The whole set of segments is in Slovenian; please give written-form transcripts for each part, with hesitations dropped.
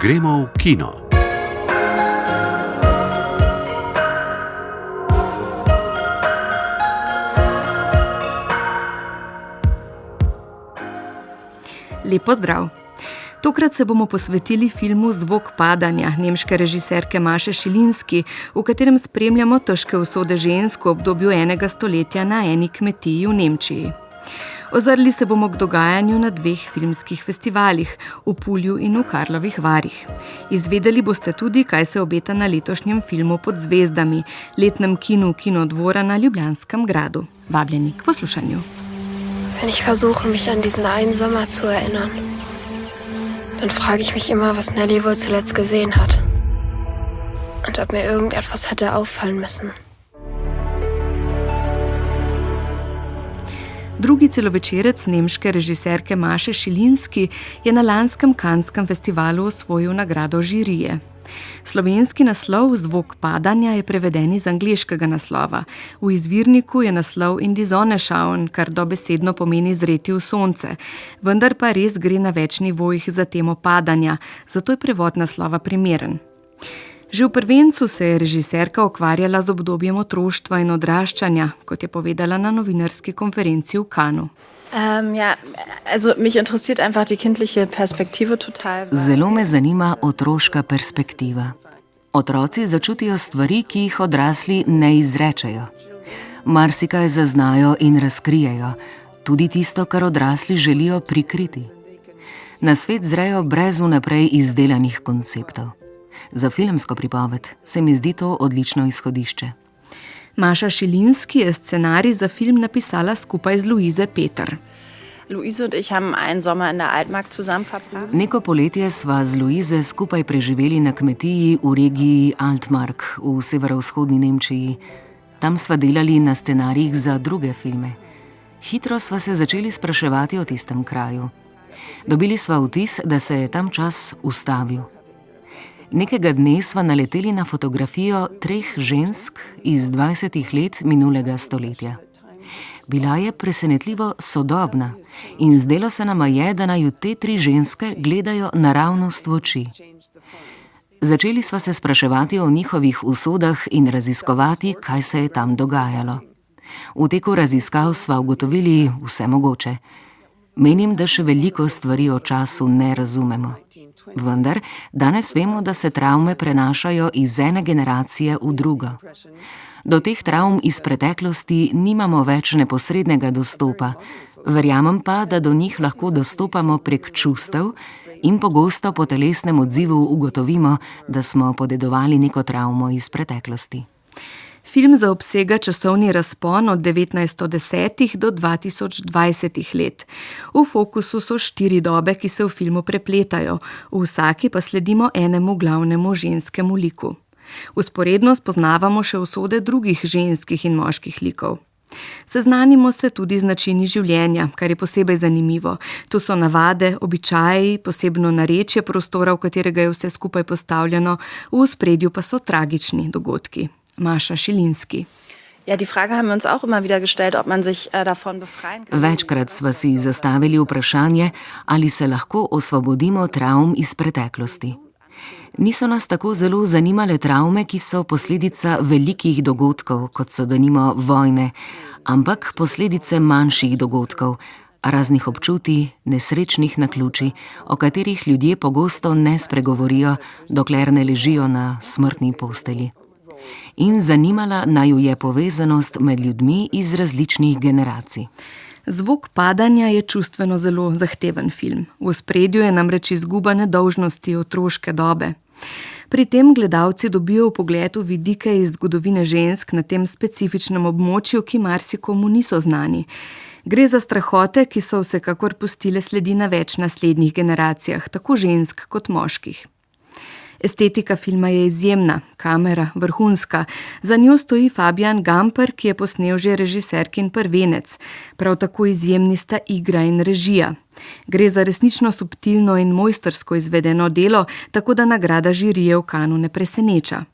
Gremo v kino. Lep pozdrav! Tokrat se bomo posvetili filmu Zvok padanja nemške režiserke Maše Šilinski, v katerem spremljamo težke usode žensk v obdobju enega stoletja na eni kmetiji v Nemčiji. Ozrli se bomo k dogajanju na 2 filmskih festivalih, v Pulju in v Karlovih Varih. Izvedeli boste tudi, kaj se obeta na letošnjem filmu Pod zvezdami, letnem kinu Kinodvora na Ljubljanskem gradu. Vabljeni k poslušanju. Wenn ich versuche, mich an diesen einen Sommer zu erinnern, dann frage ich mich immer, was Nelly wohl zuletzt gesehen hat. Und ob mir irgendetwas hätte auffallen müssen. Drugi celovečerec nemške režiserke Maše Šilinski je na lanskem Canneskem festivalu osvojil nagrado žirije. Slovenski naslov Zvok padanja je preveden iz angleškega naslova. V izvirniku je naslov In die Sonne schauen, kar dobesedno pomeni zreti v sonce, vendar pa res gre na več nivojih za temo padanja, zato je prevod naslova primeren. Že v prvencu se je režiserka ukvarjala z obdobjem otroštva in odraščanja, kot je povedala na novinarski konferenci v Cannesu. Mich interessiert einfach die kindliche Perspektive total. Zelo me zanima otroška perspektiva. Otroci začutijo stvari, ki jih odrasli ne izrečejo. Marsikaj zaznajo in razkrijejo, tudi tisto, kar odrasli želijo prikriti. Na svet zrejo brez vnaprej izdelanih konceptov. Za filmsko pripoved se mi zdi to odlično izhodišče. Maša Šilinski je scenarij za film napisala skupaj z Luise Peter. Luise und ich haben einen Sommer in der Altmark zusammen verbracht. Neko poletje sva z Luise skupaj preživeli na kmetiji v regiji Altmark v severovzhodni Nemčiji. Tam sva delali na scenarijih za druge filme. Hitro sva se začeli spraševati o tistem kraju. Dobili sva vtis, da se je tam čas ustavil. Nekega dne sva naleteli na fotografijo 3 žensk iz 20 let minulega stoletja. Bila je presenetljivo sodobna in zdelo se nama je, da naju te 3 ženske gledajo naravnost v oči. Začeli sva se spraševati o njihovih usodah in raziskovati, kaj se je tam dogajalo. V teku raziskav sva ugotovili vse mogoče. Menim, da še veliko stvari o času ne razumemo. Vendar danes vemo, da se travme prenašajo iz ene generacije v drugo. Do teh travm iz preteklosti nimamo več neposrednega dostopa, verjamem pa, da do njih lahko dostopamo prek čustev in pogosto po telesnem odzivu ugotovimo, da smo podedovali neko travmo iz preteklosti. Film zaobsega časovni razpon od 1910 do 2020 let. V fokusu so 4 dobe, ki se v filmu prepletajo, v vsaki pa sledimo enemu glavnemu ženskemu liku. Vzporedno spoznavamo še usode drugih ženskih in moških likov. Seznanimo se tudi z načini življenja, kar je posebej zanimivo. Tu so navade, običaji, posebno narečje prostora, v katerega je vse skupaj postavljeno, v ospredju pa so tragični dogodki. Maša Šilinski. Ja, die Frage haben wir uns auch immer wieder gestellt, ob man sich davon befreien kann. Večkrat sva si zastavili vprašanje, ali se lahko osvobodimo travm iz preteklosti. Niso nas tako zelo zanimale travme, ki so posledica velikih dogodkov, kot so denimo vojne, ampak posledice manjših dogodkov, raznih občutij, nesrečnih naključij, o katerih ljudje pogosto ne spregovorijo, dokler ne ležijo na smrtni postelji. In zanimala naju je povezanost med ljudmi iz različnih generacij. Zvok padanja je čustveno zelo zahteven film. V ospredju je namreč izguba nedolžnosti otroške dobe. Pri tem gledalci dobijo vpogled v vidike iz zgodovine žensk na tem specifičnem območju, ki marsikomu niso znani. Gre za strahote, ki so vsekakor pustile sledi na več naslednjih generacijah, tako žensk kot moških. Estetika filma je izjemna, kamera vrhunska. Za njo stoji Fabian Gamper, ki je posnel že režiserkin prvenec. Prav tako izjemni sta igra in režija. Gre za resnično subtilno in mojstrsko izvedeno delo, tako da nagrada žirije v Cannesu ne preseneča.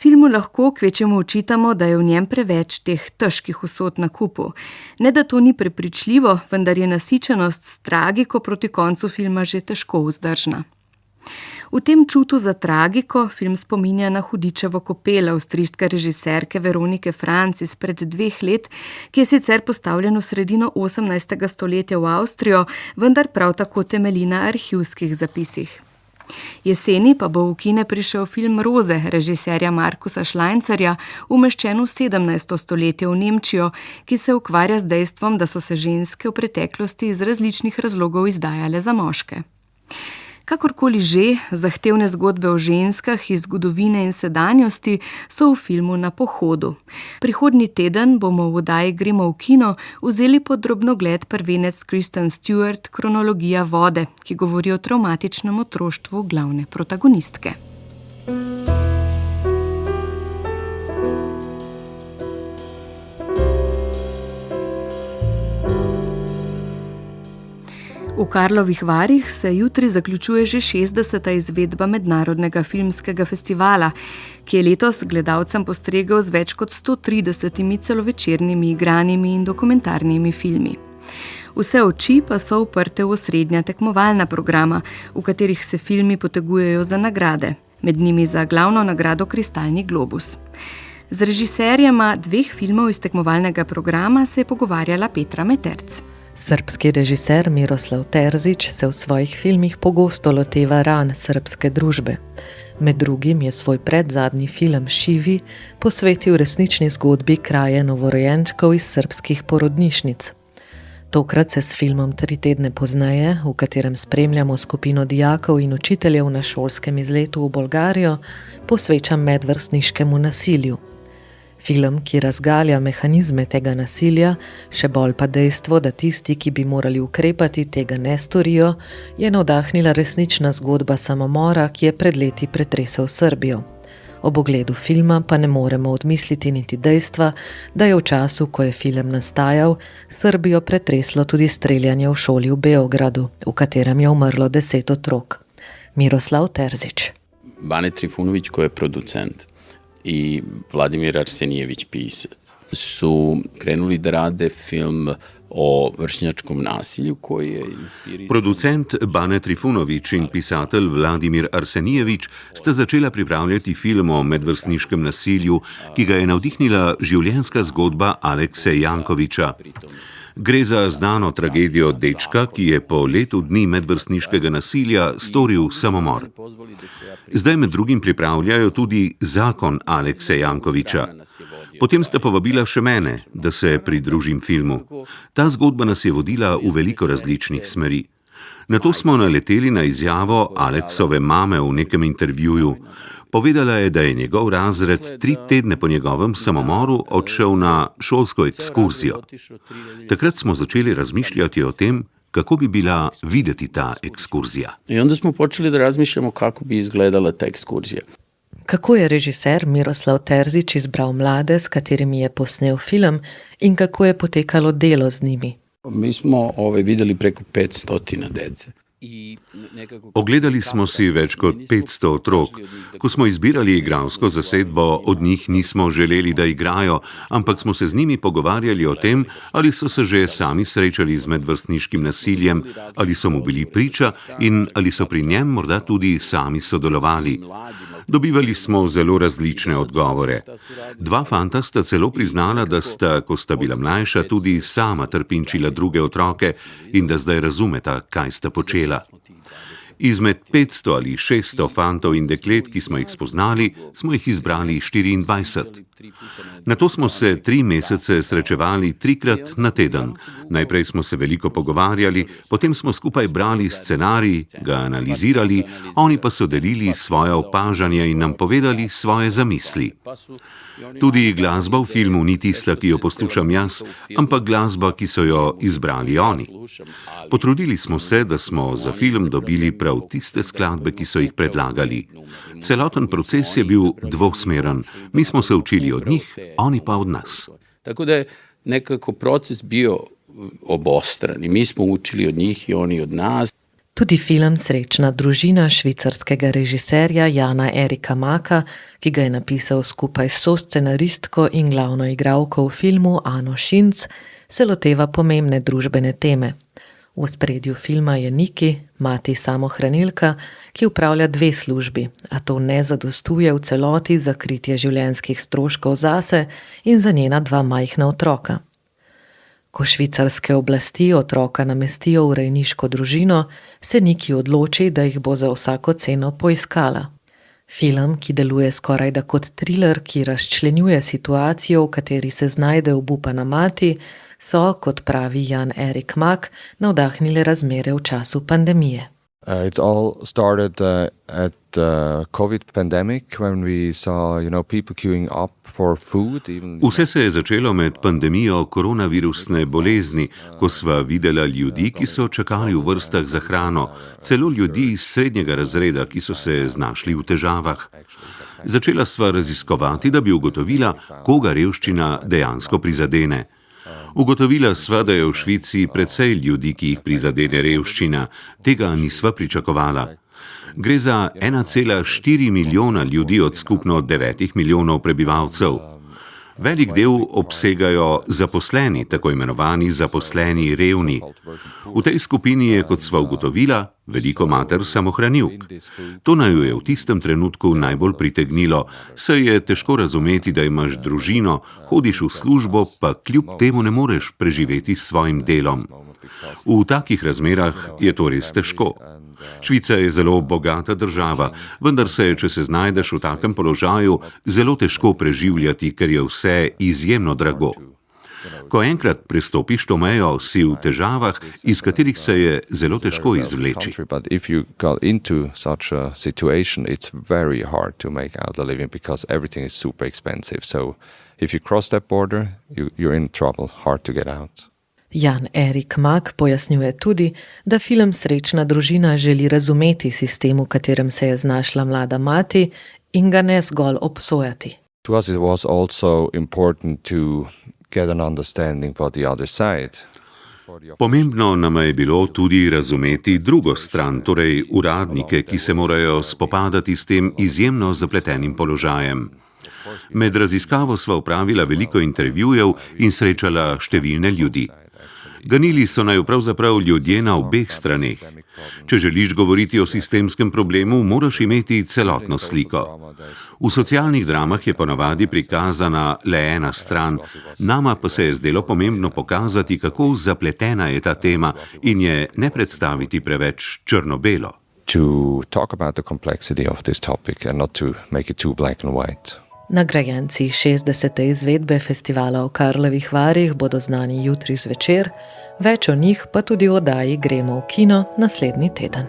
Filmu lahko kvečjemu očitamo, da je v njem preveč teh težkih usod na kupu. Ne da to ni prepričljivo, vendar je nasičenost s tragiko proti koncu filma že težko vzdržna. V tem čutu za tragiko film spominja na Hudičevo kopel avstrijske režiserke Veronike Franz izpred 2 let, ki je sicer postavljen v sredino 18. stoletja v Avstrijo, vendar prav tako temelji na arhivskih zapisih. Jeseni pa bo v kine prišel film Roze režiserja Markusa Schleinzerja, umeščen v 17. stoletje v Nemčijo, ki se ukvarja z dejstvom, da so se ženske v preteklosti iz različnih razlogov izdajale za moške. Kakorkoli že, zahtevne zgodbe o ženskah iz zgodovine in sedanjosti so v filmu na pohodu. Prihodnji teden bomo v oddaji Gremo v kino vzeli pod drobnogled prvenec Kristen Stewart Kronologija vode, ki govori o travmatičnem otroštvu glavne protagonistke. V Karlovih Varih se jutri zaključuje že 60. izvedba Mednarodnega filmskega festivala, ki je letos gledalcem postregel z več kot 130 celovečernimi igranimi in dokumentarnimi filmi. Vse oči pa so uprte v osrednja tekmovalna programa, v katerih se filmi potegujejo za nagrade, med njimi za glavno nagrado Kristalni globus. Z režiserjema 2 filmov iz tekmovalnega programa se je pogovarjala Petra Meterc. Srbski režiser Miroslav Terzić se v svojih filmih pogosto loteva ran srbske družbe. Med drugim je svoj predzadnji film Šivi posvetil resnični zgodbi kraje novorojenčkov iz srbskih porodnišnic. Tokrat se s filmom 3 tedne pozneje, v katerem spremljamo skupino dijakov in učiteljev na šolskem izletu v Bolgarijo, posveča medvrstniškemu nasilju. Film, ki razgalja mehanizme tega nasilja, še bolj pa dejstvo, da tisti, ki bi morali ukrepati, tega ne storijo, je navdahnila resnična zgodba samomora, ki je pred leti pretresel Srbijo. Ob ogledu filma pa ne moremo odmisliti niti dejstva, da je v času, ko je film nastajal, Srbijo pretreslo tudi streljanje v šoli v Beogradu, v katerem je umrlo 10 otrok. Miroslav Terzić. Bane Trifunović, koji je producent, i Vladimir Arsenijević, pisac, su krenuli da rade film o vršnjačkom nasilju koji je inspiriran. Producent Bane Trifunović in pisatelj Vladimir Arsenijević sta začela pripravljati film o medvrstniškem nasilju, ki ga je navdihnila življenjska zgodba Alekse Jankovića. Gre za znano tragedijo dečka, ki je po letu dni medvrstniškega nasilja storil samomor. Zdaj med drugim pripravljajo tudi zakon Alekse Jankovića. Potem sta povabila še mene, da se pridružim filmu. Ta zgodba nas je vodila v veliko različnih smeri. Nato smo naleteli na izjavo Aleksove mame v nekem intervjuju. Povedala je, da je njegov razred 3 tedne po njegovem samomoru odšel na šolsko ekskurzijo. Takrat smo začeli razmišljati o tem, kako bi bila videti ta ekskurzija. I onda smo počeli da razmišljamo kako bi izgledala ta ekskurzija. Kako je režiser Miroslav Terzić izbral mlade, s katerimi je posnel film, in kako je potekalo delo z njimi? Mi smo videli preko 500 dece. Ogledali smo si več kot 500 otrok. Ko smo izbirali igralsko zasedbo, od njih nismo želeli, da igrajo, ampak smo se z njimi pogovarjali o tem, ali so se že sami srečali z medvrstniškim nasiljem, ali so mu bili priča in ali so pri njem morda tudi sami sodelovali. Dobivali smo zelo različne odgovore. 2 fanta sta celo priznala, da sta, ko sta bila mlajša, tudi sama trpinčila druge otroke in da zdaj razumeta, kaj sta počela. Izmed 500 ali 600 fantov in deklet, ki smo jih spoznali, smo jih izbrali 24. Nato smo se 3 mesece srečevali 3-krat na teden. Najprej smo se veliko pogovarjali, potem smo skupaj brali scenarij, ga analizirali, oni pa so delili svoje opažanja in nam povedali svoje zamisli. Tudi glasba v filmu ni tista, ki jo poslušam jaz, ampak glasba, ki so jo izbrali oni. Potrudili smo se, da smo za film dobili prav tiste skladbe, ki so jih predlagali. Celoten proces je bil dvosmeren. Mi smo se učili od njih, oni pa od nas. Tako da je nekako proces bio obostrani. Mi smo učili od njih i oni od nas. Tudi film Srečna družina švicarskega režiserja Jana Erika Maka, ki ga je napisal skupaj s scenaristko in glavno igralko v filmu Ano Šinc, se loteva pomembne družbene teme. V ospredju filma je Niki, mati samohranilka, ki upravlja 2 službi, a to ne zadostuje v celoti za kritje življenjskih stroškov zase in za njena 2 majhna otroka. Ko švicarske oblasti otroka namestijo v rejniško družino, se Niki odloči, da jih bo za vsako ceno poiskala. Film, ki deluje skorajda kot triler, ki razčlenjuje situacijo, v kateri se znajde obupana mati, so, kot pravi Jan Erik Mak, navdahnile razmere v času pandemije. It all started at the COVID pandemic when we saw, people queuing up for food. Vse se je začelo med pandemijo koronavirusne bolezni, ko sva videla ljudi, ki so čakali v vrstah za hrano, celo ljudi iz srednjega razreda, ki so se znašli v težavah. Začela sva raziskovati, da bi ugotovila, koga revščina dejansko prizadene. Ugotovila sva, da je v Švici precej ljudi, ki jih prizadene revščina. Tega nisva pričakovala. Gre za 1,4 milijona ljudi od skupno 9 milijonov prebivalcev. Velik del obsegajo zaposleni, tako imenovani zaposleni revni. V tej skupini je, kot sva ugotovila, veliko mater samohranilk. To naju je v tistem trenutku najbolj pritegnilo, saj je težko razumeti, da imaš družino, hodiš v službo, pa kljub temu ne moreš preživeti s svojim delom. V takih razmerah je to res težko. Švica je zelo bogata država, vendar se je, če se znajdeš v takem položaju, zelo težko preživljati, ker je vse izjemno drago. Ko enkrat prestopiš to mejo, si v težavah, iz katerih se je zelo težko izvleči. Jan Erik Mak pojasnjuje tudi, da film Srečna družina želi razumeti sistem, v katerem se je znašla mlada mati, in ga ne zgolj obsojati. To us it was also important to get an understanding for the other side. Pomembno nama je bilo tudi razumeti drugo stran, torej uradnike, ki se morajo spopadati s tem izjemno zapletenim položajem. Med raziskavo sva opravila veliko intervjujev in srečala številne ljudi. Ganili so naju pravzaprav ljudje na obeh straneh. Če želiš govoriti o sistemskem problemu, moraš imeti celotno sliko. V socialnih dramah je ponavadi prikazana le ena stran, nama pa se je zdelo pomembno pokazati, kako zapletena je ta tema in je ne predstaviti preveč črno-belo. To talk about the complexity of this topic and not to make it too black and white. Nagrajenci 60. izvedbe festivala v Karlovih Varih bodo znani jutri zvečer, več o njih pa tudi v oddaji Gremo v kino naslednji teden.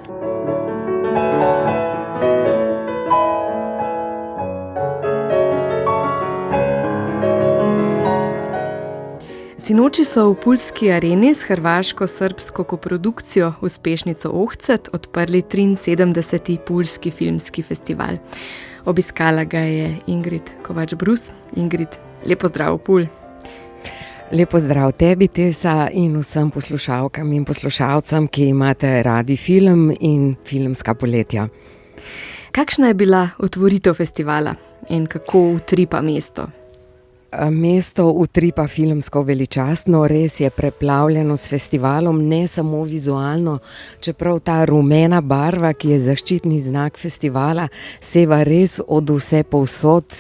Sinoči so v Pulski areni s hrvaško-srbsko koprodukcijo Uspešnico Ohcet odprli 73. Pulski filmski festival. Obiskala ga je Ingrid Kovač-Brus. Ingrid, lepo zdrav v Pulj. Lepo zdrav tebi, Tesa, in vsem poslušalkam in poslušalcem, ki imate radi film in filmska poletja. Kakšna je bila otvoritev festivala in kako utripa mesto? Mesto utripa filmsko veličastno, res je preplavljeno s festivalom, ne samo vizualno, čeprav ta rumena barva, ki je zaščitni znak festivala, seva res od vse povsod.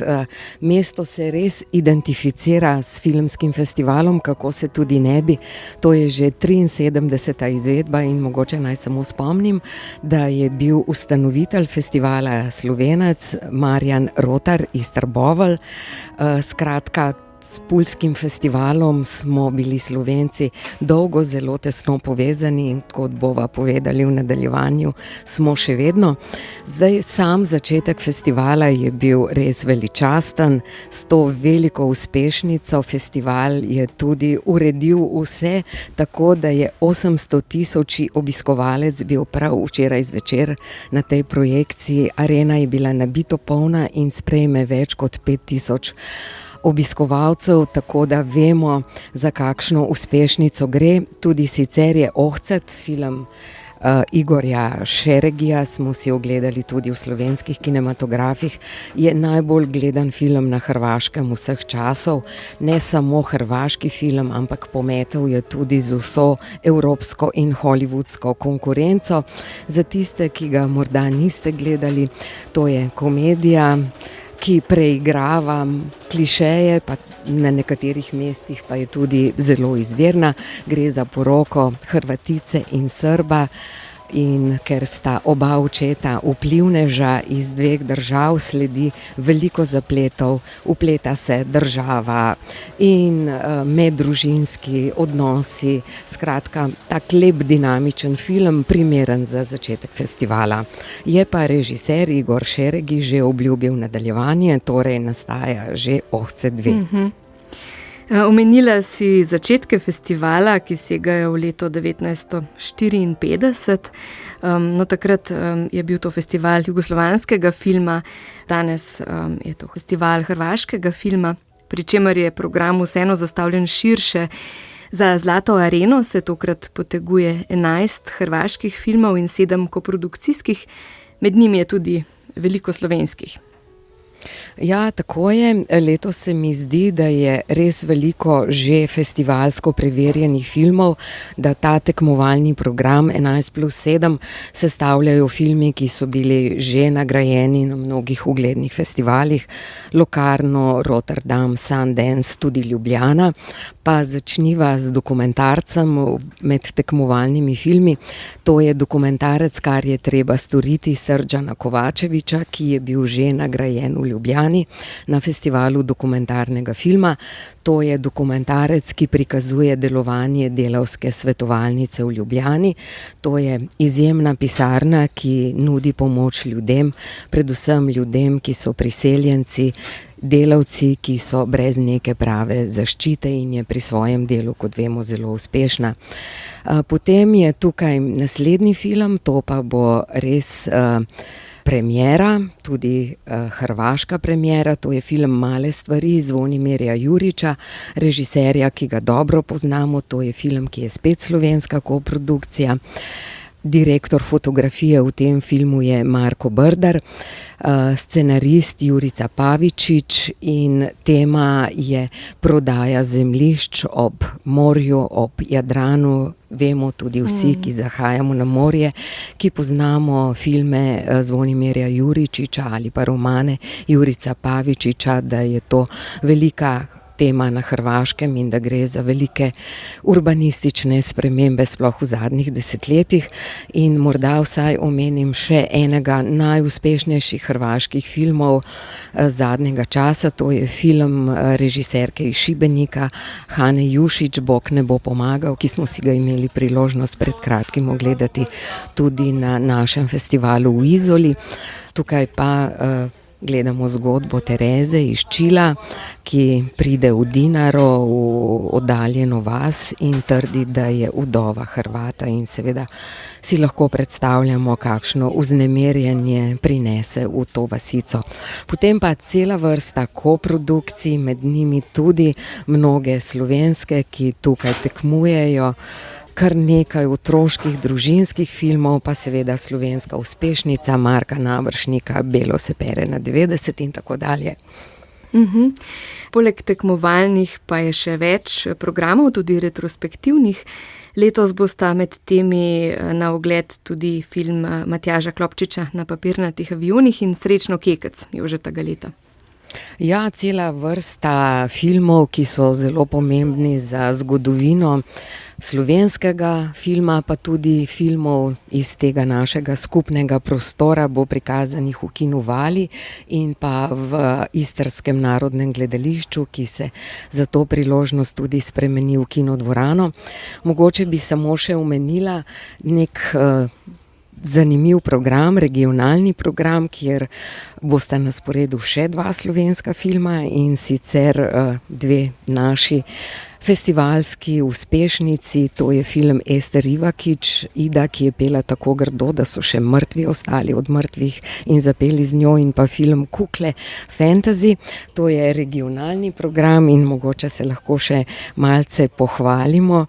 Mesto se res identificira s filmskim festivalom, kako se tudi ne bi. To je že 73. izvedba in mogoče naj samo spomnim, da je bil ustanovitelj festivala Slovenec Marjan Rotar iz Trbovelj. Skratka, s Pulskim festivalom smo bili Slovenci dolgo zelo tesno povezani in kot bova povedali v nadaljevanju, smo še vedno. Zdaj, sam začetek festivala je bil res veličasten. S to veliko uspešnico festival je tudi uredil vse, tako da je 800 000 obiskovalec bil prav včeraj zvečer na tej projekciji. Arena je bila nabito polna in sprejme več kot 5000 obiskovalcev, tako da vemo, za kakšno uspešnico gre. Tudi sicer je Ohcet film Igorja Šeregija smo si ogledali tudi v slovenskih kinematografih. Je najbolj gledan film na Hrvaškem vseh časov. Ne samo hrvaški film, ampak pometel je tudi z vso evropsko in hollywoodsko konkurenco. Za tiste, ki ga morda niste gledali, to je komedija, ki preigrava klišeje, pa na nekaterih mestih pa je tudi zelo izvirna. Gre za poroko Hrvatice in Srba. In ker sta oba očeta vplivneža iz dveh držav, sledi veliko zapletov, vpleta se država in meddružinski odnosi. Skratka, tak lep dinamičen film, primeren za začetek festivala. Je pa režiser Igor Šeregi že obljubil nadaljevanje, torej nastaja že Ohce 2. Omenila si začetke festivala, ki segajo v leto 1954. No, takrat je bil to festival jugoslovanskega filma, danes je to festival hrvaškega filma, pri čemer je program vseeno zastavljen širše. Za Zlato areno se tokrat poteguje 11 hrvaških filmov in 7 koprodukcijskih, med njimi je tudi veliko slovenskih. Ja, tako je. Letos se mi zdi, da je res veliko že festivalsko preverjenih filmov, da ta tekmovalni program 11+7 sestavljajo filmi, ki so bili že nagrajeni na mnogih uglednih festivalih, Locarno, Rotterdam, Sundance, tudi Ljubljana. Pa začniva z dokumentarcem med tekmovalnimi filmi. To je dokumentarec Kar je treba storiti Srdžana Kovačevića, ki je bil že nagrajen v Ljubljani na festivalu dokumentarnega filma. To je dokumentarec, ki prikazuje delovanje Delavske svetovalnice v Ljubljani. To je izjemna pisarna, ki nudi pomoč ljudem, predvsem ljudem, ki so priseljenci, delavci, ki so brez neke prave zaščite in je pri svojem delu, kot vemo, zelo uspešna. Potem je tukaj naslednji film, to pa bo res premiera, tudi hrvaška premiera, to je film Male stvari Zvonimirja Jurića, režiserja, ki ga dobro poznamo, to je film, ki je spet slovenska koprodukcija. Direktor fotografije v tem filmu je Marko Brdar, scenarist Jurica Pavičić in tema je prodaja zemljišč ob morju, ob Jadranu. Vemo tudi vsi, ki zahajamo na morje, ki poznamo filme Zvonimirja Juričića ali pa romane Jurica Pavičića, da je to velika tema na Hrvaškem in da gre za velike urbanistične spremembe sploh v zadnjih desetletjih. In morda vsaj omenim še enega najuspešnejših hrvaških filmov zadnjega časa, to je film režiserke iz Šibenika Hane Jušić, Bog ne bo pomagal, ki smo si ga imeli priložnost pred kratkim ogledati tudi na našem festivalu v Izoli. Tukaj pa gledamo zgodbo Tereze iz Čila, ki pride v Dinaro, v oddaljeno vas in trdi, da je vdova Hrvata in seveda si lahko predstavljamo, kakšno vznemirjenje prinese v to vasico. Potem pa cela vrsta koprodukcij, med njimi tudi mnoge slovenske, ki tukaj tekmujejo. Kar nekaj otroških, družinskih filmov, pa seveda slovenska uspešnica Marka Naberšnika, Belo se pere na 90 in tako dalje. Poleg tekmovalnih pa je še več programov, tudi retrospektivnih. Letos bosta med temi na ogled tudi film Matjaža Klopčiča Na papirnatih avionih in Srečno Kekec Jožeta Galeta. Ja, cela vrsta filmov, ki so zelo pomembni za zgodovino slovenskega filma, pa tudi filmov iz tega našega skupnega prostora bo prikazanih v Kinu Vali in pa v Istrskem narodnem gledališču, ki se za to priložnost tudi spremeni v kinodvorano. Mogoče bi samo še omenila nek zanimiv program, regionalni program, kjer bosta na sporedu še 2 slovenska filma in sicer 2 naši festivalski uspešnici, to je film Ester Ivakić, Ida, ki je pela tako grdo, da so še mrtvi ostali od mrtvih in zapeli z njo, in pa film Kukle Fantasy. To je regionalni program in mogoče se lahko še malce pohvalimo.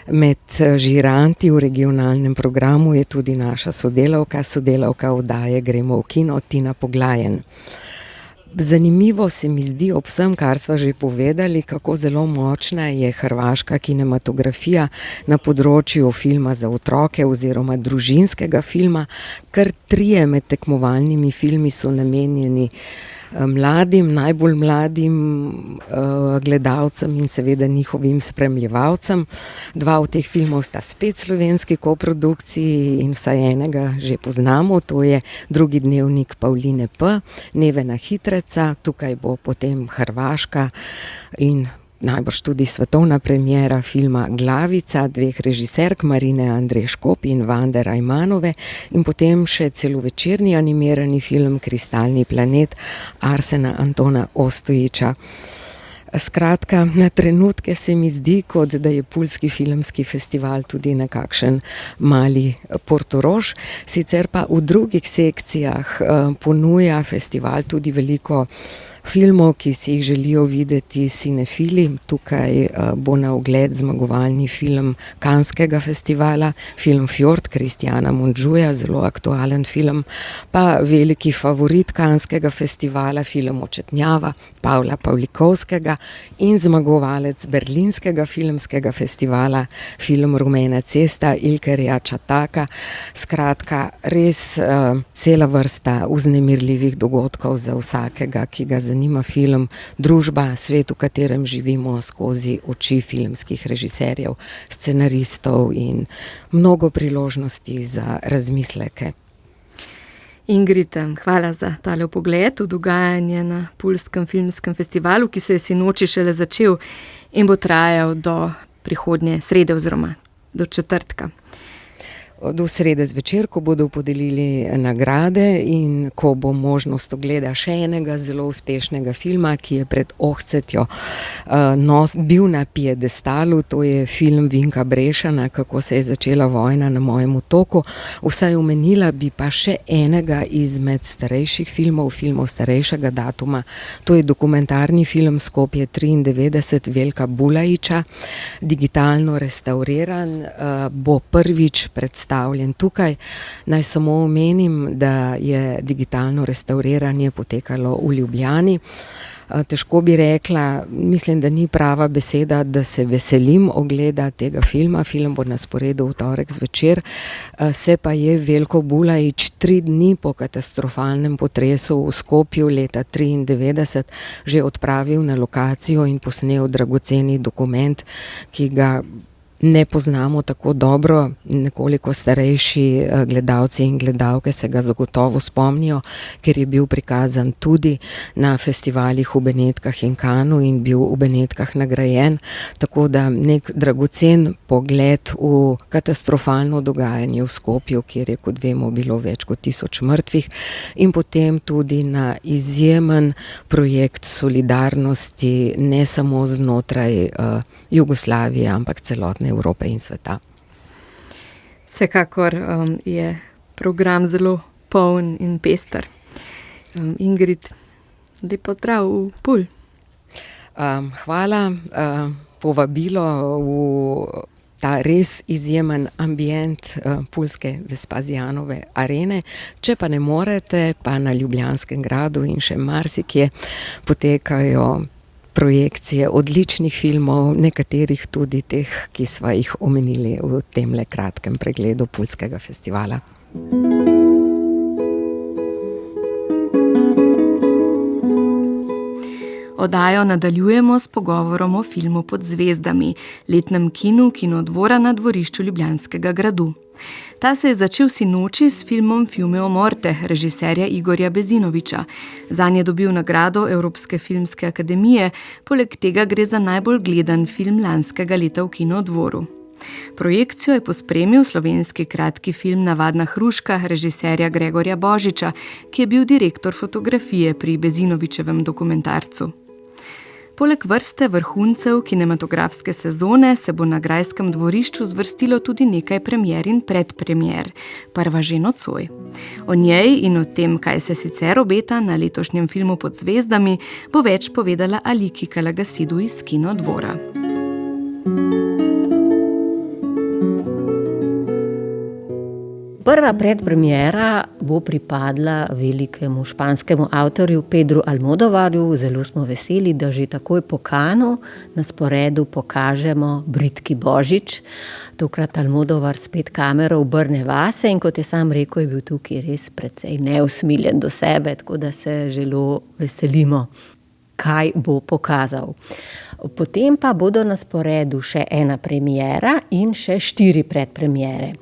Med žiranti v regionalnem programu je tudi naša sodelavka oddaje Gremo v kino, Tina Poglajen. Zanimivo se mi zdi ob vsem, kar sva že povedali, kako zelo močna je hrvaška kinematografija na področju filma za otroke oziroma družinskega filma. Kar 3 med tekmovalnimi filmi so namenjeni mladim, najbolj mladim gledalcem in seveda njihovim spremljevalcem. 2 od teh filmov sta spet slovenski koprodukciji in vsaj enega že poznamo, to je Drugi dnevnik Pavline P., Nevena Hitreca, tukaj bo potem hrvaška in najbrž tudi svetovna premiera filma Glavica 2 režiserk, Marine Andrej-Škop in Vande Rajmanove, in potem še celovečerni animirani film Kristalni planet Arsena Antona Ostojića. Skratka, na trenutke se mi zdi, kot da je Puljski filmski festival tudi nekakšen mali Portorož, sicer pa v drugih sekcijah ponuja festival tudi veliko filmov, ki si jih želijo videti cinefili. Tukaj bo na ogled zmagovalni film Canskega festivala, film Fjord Kristjana Mondžuja, zelo aktualen film, pa veliki favorit Canskega festivala, film Očetnjava Pavla Pavlikovskega in zmagovalec Berlinskega filmskega festivala, film Rumena cesta Ilkerja Čataka. Skratka, res cela vrsta vznemirljivih dogodkov za vsakega, ki ga zanima film, družba, svet, v katerem živimo, skozi oči filmskih režiserjev, scenaristov in mnogo priložnosti za razmisleke. Ingrid, hvala za tale pogled v dogajanje na Puljskem filmskem festivalu, ki se je sinoči šele začel in bo trajal do prihodnje srede oziroma do četrtka. Do srede zvečer, ko bodo podelili nagrade in ko bo možnost ogleda še enega zelo uspešnega filma, ki je pred Ohcetjo bil na piedestalu, to je film Vinka Brešana, Kako se je začela vojna na mojem otoku. Vsaj omenila bi pa še enega izmed starejših filmov starejšega datuma, to je dokumentarni film Skopje 93 Veljka Bulajića, digitalno restauriran, bo prvič predstavljen tukaj. Naj samo omenim, da je digitalno restauriranje potekalo v Ljubljani. Težko bi rekla, mislim, da ni prava beseda, da se veselim ogleda tega filma. Film bo na sporedu v torek zvečer. Se pa je Veljko Bulajić 3 dni po katastrofalnem potresu v Skopju leta 1993 že odpravil na lokacijo in posnel dragoceni dokument, ki ga ne poznamo tako dobro. Nekoliko starejši gledalci in gledalke se ga zagotovo spomnijo, ker je bil prikazan tudi na festivalih v Benetkah in Cannesu in bil v Benetkah nagrajen, tako da nek dragocen pogled v katastrofalno dogajanje v Skopju, kjer je, kot vemo, bilo več kot 1000 mrtvih, in potem tudi na izjemen projekt solidarnosti, ne samo znotraj Jugoslavije, ampak celotne Evrope in sveta. Vsekakor je program zelo poln in pester. Ingrid, lep pozdrav v Pulj. Hvala, povabilo v ta res izjemen ambient Puljske Vespasijanove arene. Če pa ne morete, pa na Ljubljanskem gradu in še marsikje potekajo projekcije odličnih filmov, nekaterih tudi teh, ki sva jih omenili v temle kratkem pregledu Puljskega festivala. Oddajo nadaljujemo s pogovorom o filmu Pod zvezdami, letnem kinu Kinodvora na dvorišču Ljubljanskega gradu. Ta se je začel sinoči s filmom Fiume o morte režiserja Igorja Bezinovića. Zanj je dobil nagrado Evropske filmske akademije, poleg tega gre za najbolj gledan film lanskega leta v Kinodvoru. Projekcijo je pospremil slovenski kratki film Navadna hruška režiserja Gregorja Božiča, ki je bil direktor fotografije pri Bezinovićevem dokumentarcu. Poleg vrste vrhuncev kinematografske sezone se bo na grajskem dvorišču zvrstilo tudi nekaj premier in predpremier, prva že nocoj. O njej in o tem, kaj se sicer obeta na letošnjem filmu Pod zvezdami, bo več povedala Aliki Kalagasidu iz Kinodvora. Prva predpremiera bo pripadla velikemu španskemu avtorju Pedru Almodovarju. Zelo smo veseli, da že takoj po Cannesu na sporedu pokažemo Bridki Božič. Tokrat Almodovar spet kamero obrne vase in kot je sam rekel, je bil tukaj res precej neusmiljen do sebe, tako da se zelo veselimo, kaj bo pokazal. Potem pa bodo na sporedu še ena premiera in še 4 predpremiere.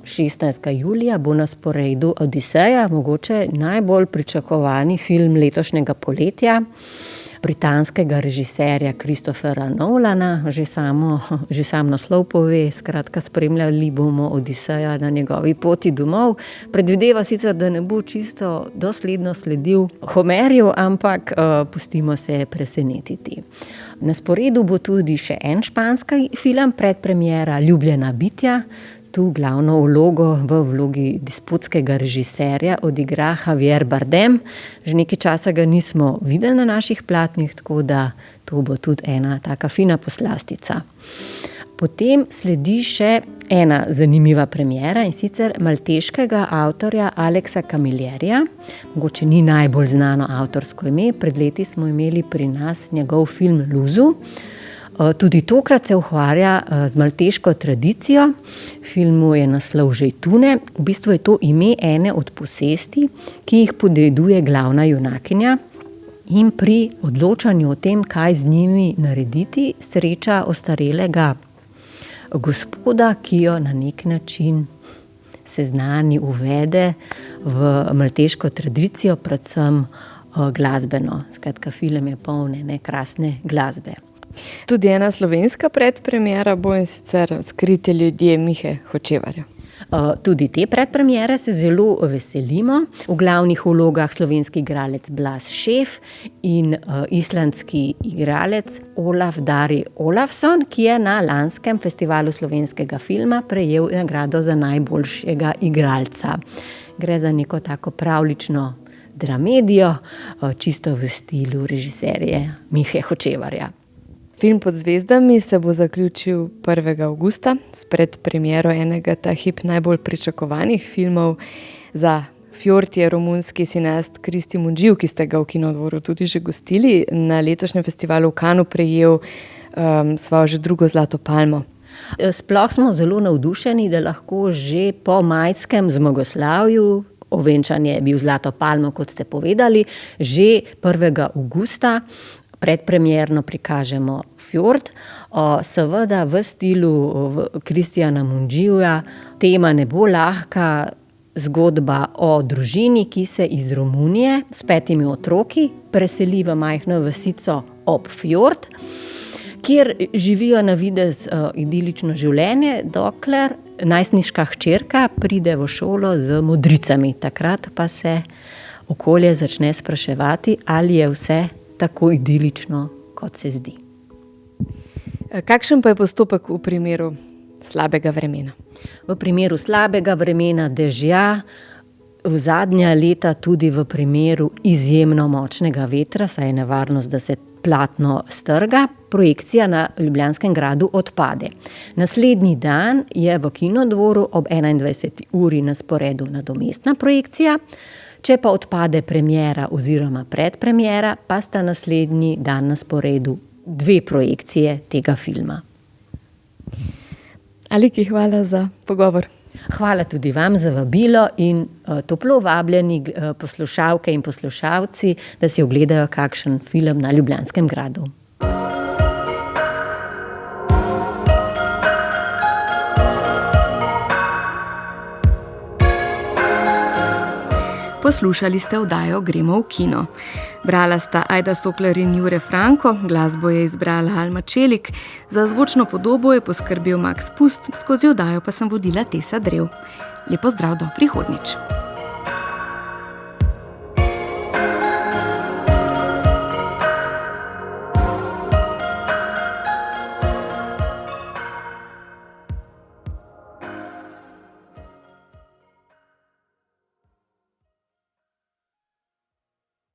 16. julija bo na sporedu Odiseja, mogoče najbolj pričakovani film letošnjega poletja, britanskega režiserja Christophera Nolana. Že sam naslov pove, skratka spremljali bomo Odiseja na njegovi poti domov. Predvideva sicer, da ne bo čisto dosledno sledil Homerju, ampak pustimo se presenetiti. Na sporedu bo tudi še en španski film, predpremiera Ljubljena bitja. Tu glavno vlogo v vlogi despotskega režiserja odigra Javier Bardem. Že nekaj časa ga nismo videli na naših platnih, tako da to bo tudi ena taka fina poslastica. Potem sledi še ena zanimiva premiera in sicer malteškega avtorja Alexa Camillerija. Mogoče ni najbolj znano avtorsko ime, pred leti smo imeli pri nas njegov film Luzu. Tudi tokrat se ukvarja z malteško tradicijo. Filmu je naslov Žejtune. V bistvu je to ime ene od posesti, ki jih podeduje glavna junakinja. In pri odločanju o tem, kaj z njimi narediti, sreča ostarelega gospoda, ki jo na nek način seznani, uvede v malteško tradicijo, predvsem glasbeno. Skratka, film je poln ene krasne glasbe. Tudi ena slovenska predpremiera bo, in sicer Skriti ljudje Mihe Hočevarja. Tudi te predpremiere se zelo veselimo. V glavnih vlogah slovenski igralec Blaž Šef in islandski igralec Olaf Dari Olafsson, ki je na lanskem festivalu slovenskega filma prejel nagrado za najboljšega igralca. Gre za neko tako pravljično dramedijo, čisto v stilu režiserja Mihe Hočevarja. Film Pod zvezdami se bo zaključil 1. avgusta s predpremiero enega ta hip najbolj pričakovanih filmov. Za Fjord je romunski cineast Cristi Mungiu, ki ste ga v Kinodvoru tudi že gostili, na letošnjem festivalu v Cannesu prejel svojo že drugo zlato palmo. Sploh smo zelo navdušeni, da lahko že po majskem zmagoslavju, ovenčanje je bil zlato palmo, kot ste povedali, že 1. avgusta predpremierno prikažemo Fjord. Seveda v stilu Kristijana Mungiuja. Tema ne bo lahka, zgodba o družini, ki se iz Romunije s 5 otroki preseli v majhno vasico ob Fjord, kjer živijo na videz idilično življenje, dokler najstniška hčerka pride v šolo z modricami. Takrat pa se okolje začne spraševati, ali je vse tako idilično, kot se zdi. Kakšen pa je postopek v primeru slabega vremena? V primeru slabega vremena, dežja, v zadnja leta tudi v primeru izjemno močnega vetra, saj je nevarnost, da se platno strga, projekcija na Ljubljanskem gradu odpade. Naslednji dan je v Kinodvoru ob 21. uri na sporedu nadomestna projekcija. Če pa odpade premiera oziroma predpremiera, pa sta naslednji dan na sporedu 2 projekcije tega filma. Aliki, hvala za pogovor. Hvala tudi vam za vabilo in toplo vabljeni poslušalke in poslušalci, da si ogledajo kakšen film na Ljubljanskem gradu. Poslušali ste oddajo Gremo v kino. Brala sta Ajda Sokler in Jure Franko, glasbo je izbrala Alma Čelik, za zvočno podobo je poskrbel Max Pust, skozi oddajo pa sem vodila Tesa Drev. Lep pozdrav do prihodnjič.